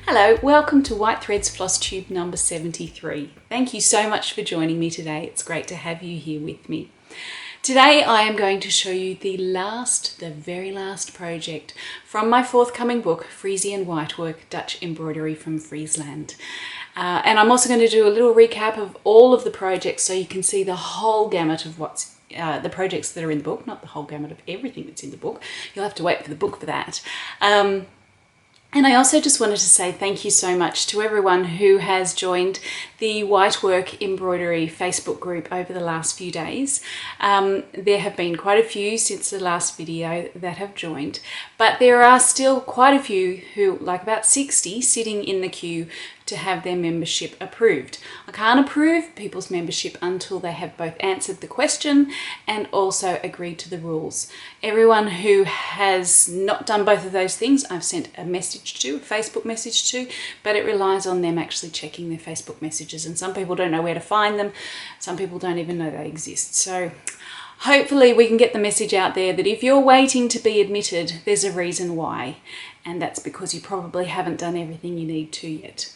Hello, welcome to White Threads FlossTube number 73. Thank you so much for joining me today. It's great to have you here with me. Today I am going to show you the very last project from my forthcoming book, Frisian Whitework, Dutch Embroidery from Friesland. And I'm also going to do a little recap of all of the projects so you can see the whole gamut of what's the projects that are in the book, not the whole gamut of everything that's in the book. You'll have to wait for the book for that. And I also just wanted to say thank you so much to everyone who has joined the Whitework Embroidery Facebook group over the last few days. There have been quite a few since the last video that have joined, but there are still quite a few who, like about 60, sitting in the queue to have their membership approved. I can't approve people's membership until they have both answered the question and also agreed to the rules. Everyone who has not done both of those things, I've sent a message to, a Facebook message to, but it relies on them actually checking their Facebook messages, and some people don't know where to find them. Some people don't even know they exist. So hopefully we can get the message out there that if you're waiting to be admitted, there's a reason why, and that's because you probably haven't done everything you need to yet.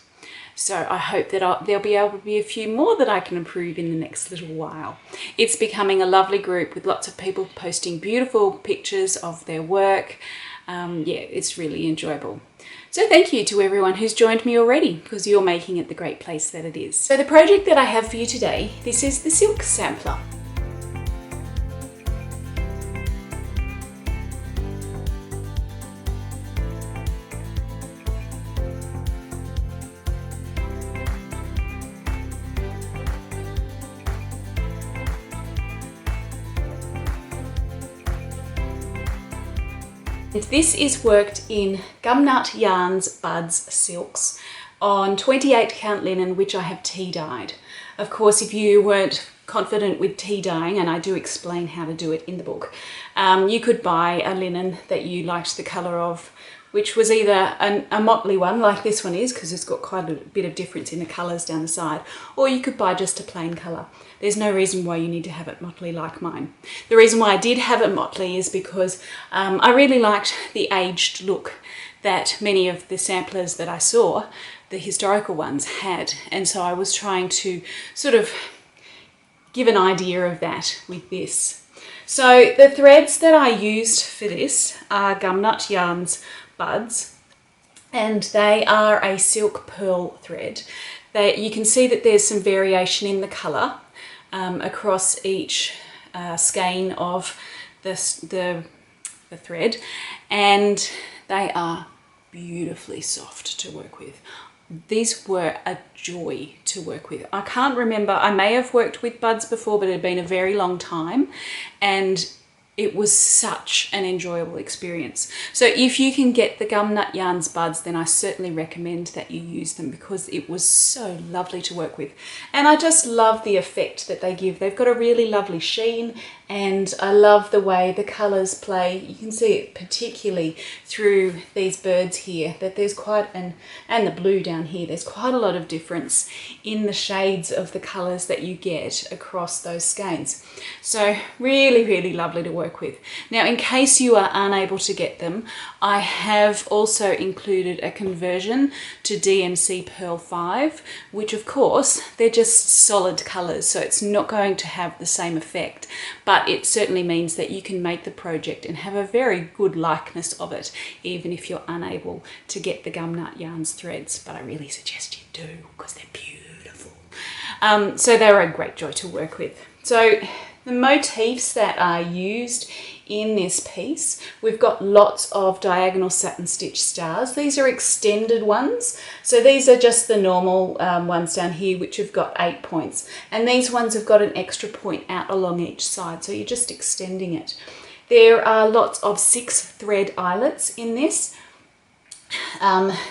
So I hope that there'll be able to be a few more that I can approve in the next little while. It's becoming a lovely group with lots of people posting beautiful pictures of their work. Yeah, it's really enjoyable. So thank you to everyone who's joined me already, because you're making it the great place that it is. So the project that I have for you today, this is the silk sampler. This is worked in gumnut yarns, buds, silks on 28 count linen, which I have tea dyed. Of course, if you weren't confident with tea dyeing, and I do explain how to do it in the book, you could buy a linen that you liked the colour of, which was either a motley one like this one is, because it's got quite a bit of difference in the colours down the side, or you could buy just a plain colour. There's no reason why you need to have it motley like mine. The reason why I did have it motley is because I really liked the aged look that many of the samplers that I saw, the historical ones, had, and so I was trying to sort of give an idea of that with this. So the threads that I used for this are gumnut yarns buds, and they are a silk pearl thread. You can see that there's some variation in the colour across each skein of the thread, and they are beautifully soft to work with. These were a joy to work with. I can't remember, I may have worked with buds before, but it had been a very long time, and it was such an enjoyable experience. So if you can get the gumnut yarns buds, then I certainly recommend that you use them, because it was so lovely to work with. And I just love the effect that they give. They've got a really lovely sheen, and I love the way the colours play. You can see it particularly through these birds here, that there's quite and the blue down here, there's quite a lot of difference in the shades of the colours that you get across those skeins. So really, really lovely to work with. Now, in case you are unable to get them, I have also included a conversion to DMC Pearl 5, which of course they're just solid colours, so it's not going to have the same effect, but it certainly means that you can make the project and have a very good likeness of it, even if you're unable to get the gumnut yarns threads. But I really suggest you do, because they're beautiful. So they're a great joy to work with. So the motifs that are used in this piece, we've got lots of diagonal satin stitch stars. These are extended ones. So these are just the normal ones down here, which have got 8 points. And these ones have got an extra point out along each side. So you're just extending it. There are lots of 6 thread eyelets in this.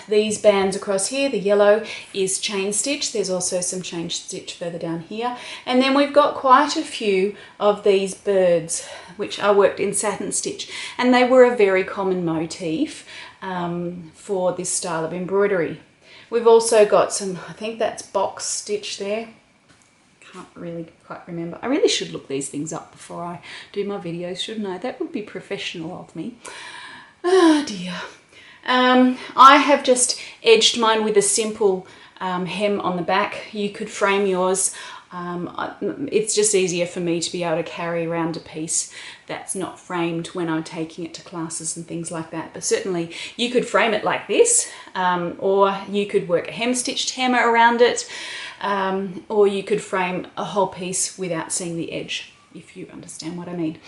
These bands across here, the yellow is chain stitch. There's also some chain stitch further down here. And then we've got quite a few of these birds, which are worked in satin stitch. And they were a very common motif for this style of embroidery. We've also got some, I think that's box stitch there. Can't really quite remember. I really should look these things up before I do my videos, shouldn't I? That would be professional of me. Oh dear. I have just edged mine with a simple hem on the back. You could frame yours. It's just easier for me to be able to carry around a piece that's not framed when I'm taking it to classes and things like that. But certainly you could frame it like this, or you could work a hem-stitched hem around it, or you could frame a whole piece without seeing the edge, if you understand what I mean.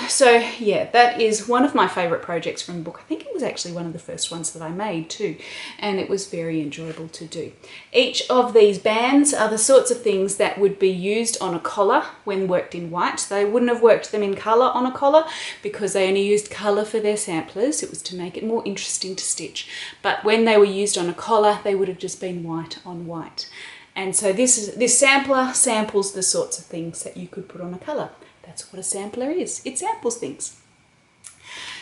So yeah, that is one of my favourite projects from the book. I think it was actually one of the first ones that I made too, and it was very enjoyable to do. Each of these bands are the sorts of things that would be used on a collar when worked in white. They wouldn't have worked them in colour on a collar because they only used colour for their samplers. It was to make it more interesting to stitch. But when they were used on a collar, they would have just been white on white. And so this sampler samples the sorts of things that you could put on a colour. That's what a sampler is. It samples things.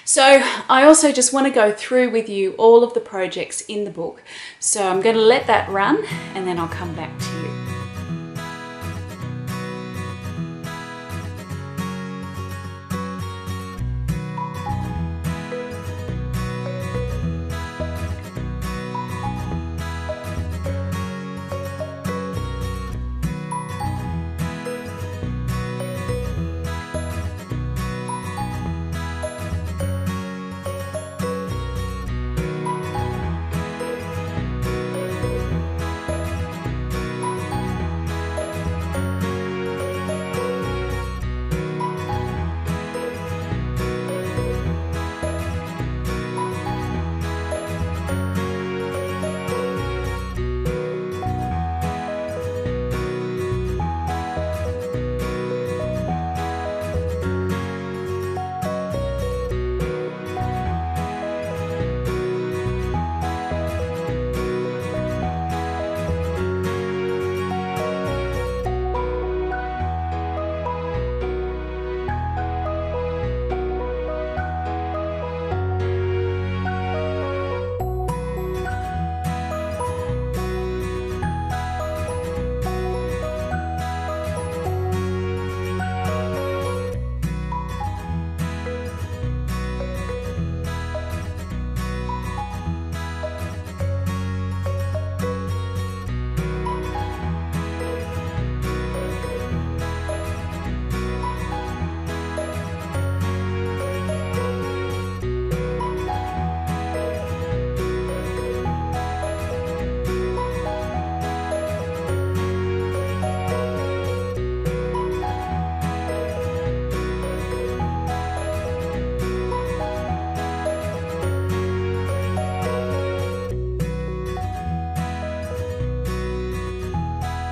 So I also just want to go through with you all of the projects in the book. So I'm going to let that run and then I'll come back to you.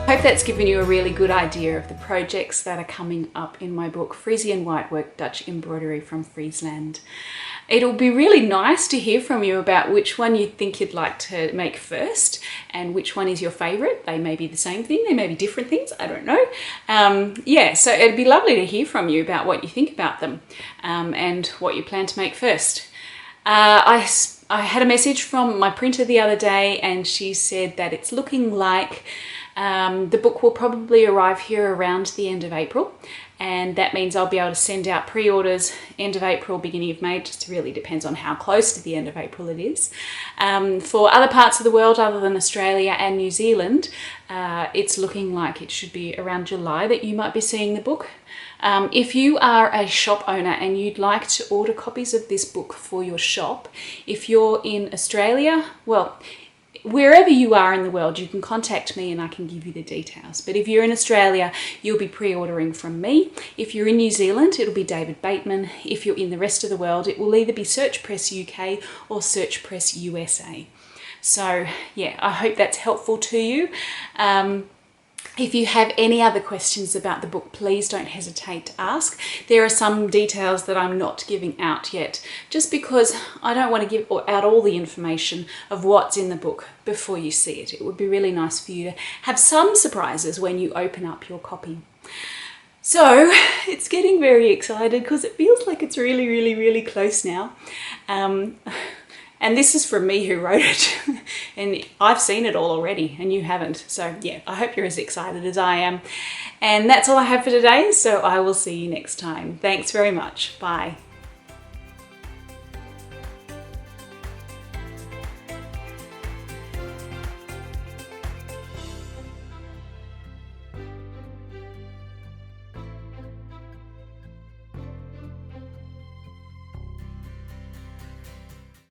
I hope that's given you a really good idea of the projects that are coming up in my book, Frisian Whitework, Dutch Embroidery from Friesland. It'll be really nice to hear from you about which one you think you'd like to make first and which one is your favourite. They may be the same thing, they may be different things, I don't know. Yeah, so it'd be lovely to hear from you about what you think about them and what you plan to make first. I had a message from my printer the other day and she said that it's looking like the book will probably arrive here around the end of April, and that means I'll be able to send out pre-orders end of April, beginning of May. It just really depends on how close to the end of April it is. For other parts of the world other than Australia and New Zealand, it's looking like it should be around July that you might be seeing the book. If you are a shop owner and you'd like to order copies of this book for your shop, if you're in Australia, well, wherever you are in the world, you can contact me and I can give you the details. But if you're in Australia, you'll be pre-ordering from me. If you're in New Zealand, it'll be David Bateman. If you're in the rest of the world, it will either be Search Press UK or Search Press USA. So yeah, I hope that's helpful to you. If you have any other questions about the book, please don't hesitate to ask. There are some details that I'm not giving out yet, just because I don't want to give out all the information of what's in the book before you see it. It would be really nice for you to have some surprises when you open up your copy. So it's getting very excited because it feels like it's really, really, really close now. And this is from me who wrote it, and I've seen it all already and you haven't. So yeah, I hope you're as excited as I am. And that's all I have for today, so I will see you next time. Thanks very much. Bye.